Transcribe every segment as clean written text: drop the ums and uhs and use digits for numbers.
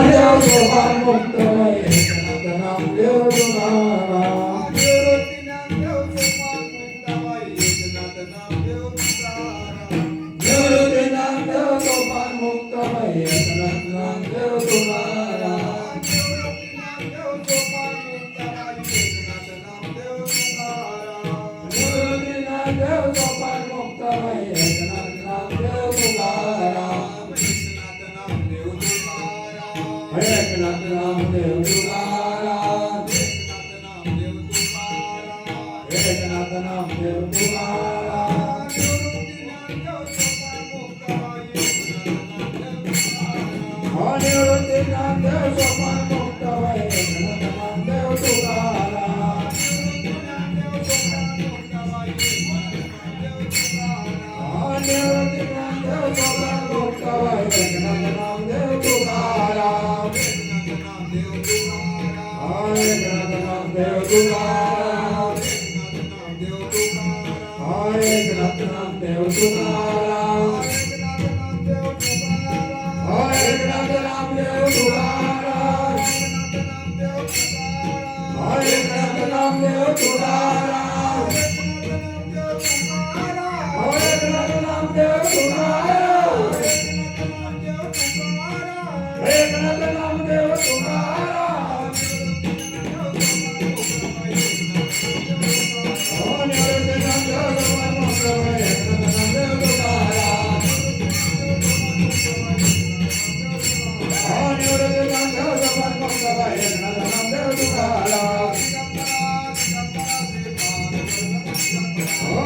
देव सोपान मुक्त एकनाथ नामदेव तुकाराम निवृत्ती नामदेव सोपान मुक्त एकनाथ नामदेव तुकाराम निवृत्ती नामदेव सोपान मुक्त एकनाथ नामदेव तुकाराम एकनाथ नामदेव तुकाराम एकनाथ नामदेव तुकाराम निवृत्ती नामदेव सोपान मुक्त एकनाथ नामदेव तुकाराम निवृत्ती नामदेव सोपान मुक्त एकनाथ नामदेव तुकाराम एकनाथ नामदेव तुकाराम एकनाथ नामदेव तुकाराम एकनाथ नामदेव तुकाराम एकनाथ नामदेव तुकाराम एकनाथ नामदेव तुकाराम एकनाथ नामदेव तुकाराम निवृत्ती नामदेव सोपान मुक्त एकनाथ नामदेव तुकाराम निवृत्ती नामदेव सोपान मुक्त एकनाथ नामदेव तुकाराम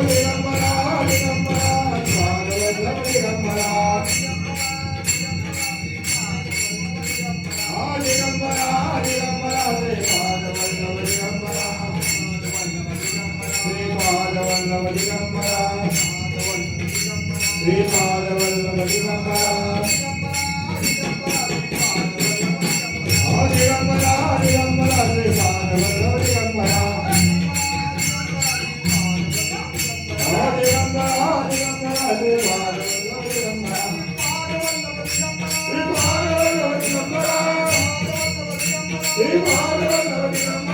दिगंबरा दिगंबरा पादवल्लभ दिगंबरा दिगंबरा दिगंबरा श्री पादवल्लभ दिगंबरा श्री पादवल्लभ दिगंबरा दिगंबरा दिगंबरा श्री पादवल्लभ दिगंबरा दिगंबरा दिगंबरा श्री पादवल्लभ दिगंबरा श्री पादवल्लभ दिगंबरा श्री पादवल्लभ दिगंबरा श्री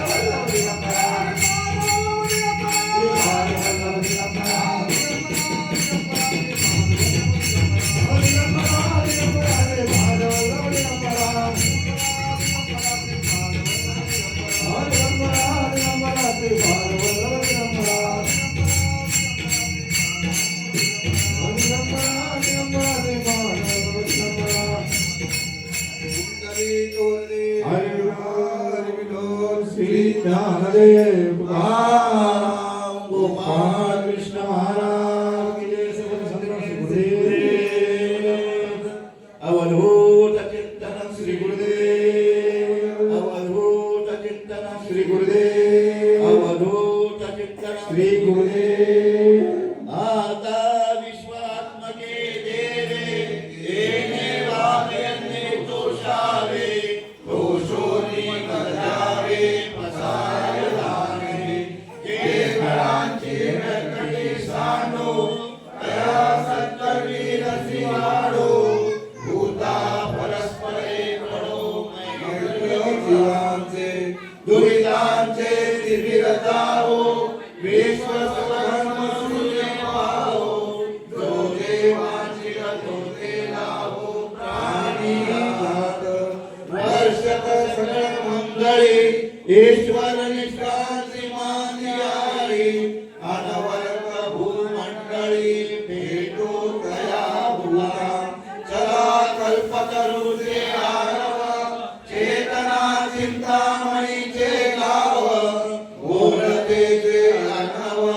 पादवल्लभ दिगंबरा श्री पादवल्लभ दिगंबरा ज्ञानदेव तुकाराम गोपाल कृष्ण महाराज की जय। श्री गुरुदेव अवधूत चिंतन श्री गुरुदेव अवधूत चिंतन श्री गुरुदेव अवधूत चिंतन श्री गुरुदेव आता विश्वात्मके देवे येने वामयन्ने तोषावे तोषोनि कदावे पसाय दाने के घरांचे रकटे सानो तया सत्तरवीर सिवाडो भूता परस्परे पडो जीवांचे दुरितांचे तिविरताओ विश्वस्वधर्म सूर्य पाओ जो देवांची गतोते लावो प्राणी घात वर्षक सकळ मंगळी ईश्वर निष्कांती मान्यारी अनवर्ग भूमंडळी भेटो तया भूता चला कल्पतरुचे आरव चेतना चिंतामणीचे गाव बोलते जे अनव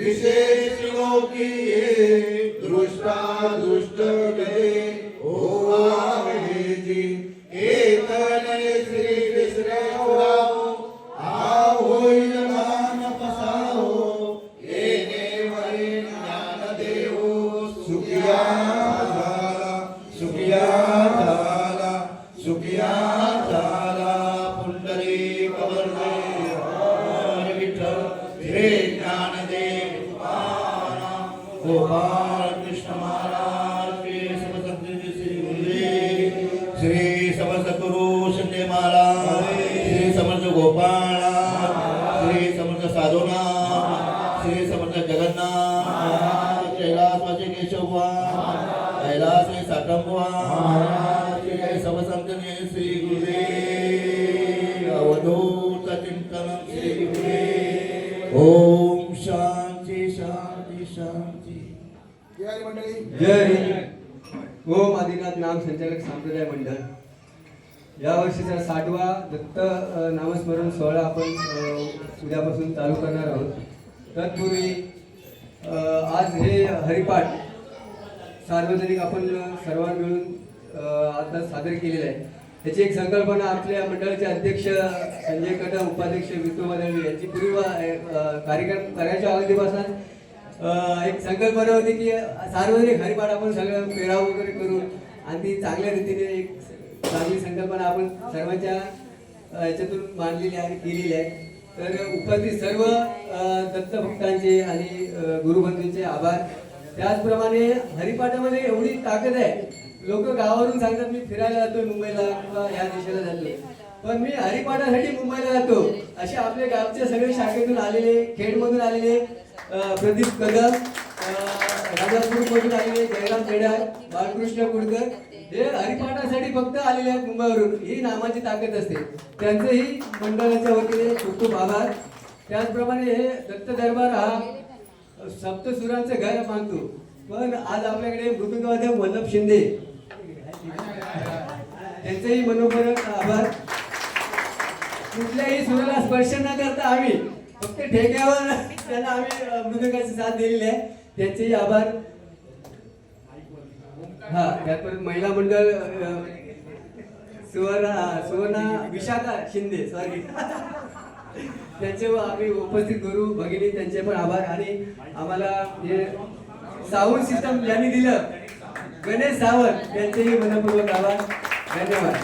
विशेष लोकी दृष्टा दुष्ट गे हो आहे जी एकने श्री विश्राम आ होईल मान पसाहो येणे वरी ज्ञान देव सुखिया झाला पुंडरी कवर्णे हर विठ्ठल श्री ज्ञानदेव गोपाल कृष्ण महाराज के समसंत श्री गुरुदेव श्री समर्थ गुरु शिंदे महाराज श्री समर्थ गोपाळ श्री समर्थ साधुनाथ श्री समर्थ जगन्नाथ कैलासवासी केशवबुवा कैलास साटमबुवा श्री समसंत श्री गुरुदेव अवधूत चिंतन श्री गुरुदेव ओम शांती शांती शांती जय मंडळी जय ओम आदिनाथ नाम संचालक संप्रदाय मंडळ या वर्षीचा 60वा दत्त नामस्मरण सोहळा आपण उद्यापासून चालू करणार आहोत. तत्पूर्वी आज हे हरिपाठ सार्वजनिक आपण सर्वांनी मिळून आता सादर केलेलं आहे. त्याची एक संकल्पना आपल्या मंडळाचे अध्यक्ष संजय कदम, उपाध्यक्ष विठू मदळवी यांची पूर्वी कार्यक्रम करायच्या अगोदरपासून एक संकल्पना होती की सार्वजनिक हरिपाठ आपण सगळं पेराव वगैरे करून आणि ती चांगल्या रीतीने एक चांगली संकल्पना आपण सर्वांच्या याच्यातून मांडलेली आहे केलेली आहे. तर उपस्थित सर्व दत्तभक्तांचे आणि गुरुबंधूंचे आभार. त्याचप्रमाणे हरिपाठामध्ये एवढी ताकद आहे. लोक गावावरून सांगतात मी फिरायला जातोय मुंबईला किंवा या देशाला जातोय, पण मी हरिपाठासाठी मुंबईला जातो. असे आपले गावचे सगळे शाखेतून आलेले, खेडमधून आलेले प्रदीप कदम, राजापूरमधून आलेले जयराम पेडार, बाळकृष्ण कुडकर हे हरिपाठासाठी फक्त आलेले आहेत मुंबईवरून. ही नामाची ताकद असते. त्यांचेही मंडळाच्या वतीने खूप खूप आभार. त्याचप्रमाणे हे दत्त दरबार हा सप्तसुरांचं घर मानतो, पण आज आपल्याकडे मृदुंगवादक वल्लभ शिंदे त्यांचेही मनोपूर्वक आभार. कुठल्याही सुराला स्पर्श न करता आम्ही फक्त ठेक्यावर त्यांना आम्ही मृदुंगाची साथ दिलेली आहे. त्यांचेही आभार. हा त्यात महिला मंडळ सुवर्णा विशाखा शिंदे सॉरी त्यांचे आम्ही उपस्थित गुरु भगिनी त्यांचे पण आभार. आणि आम्हाला हे साऊंड सिस्टम ज्यांनी दिलं गणेश सावंत यांचेही मनपूर्वक आभार. धन्यवाद.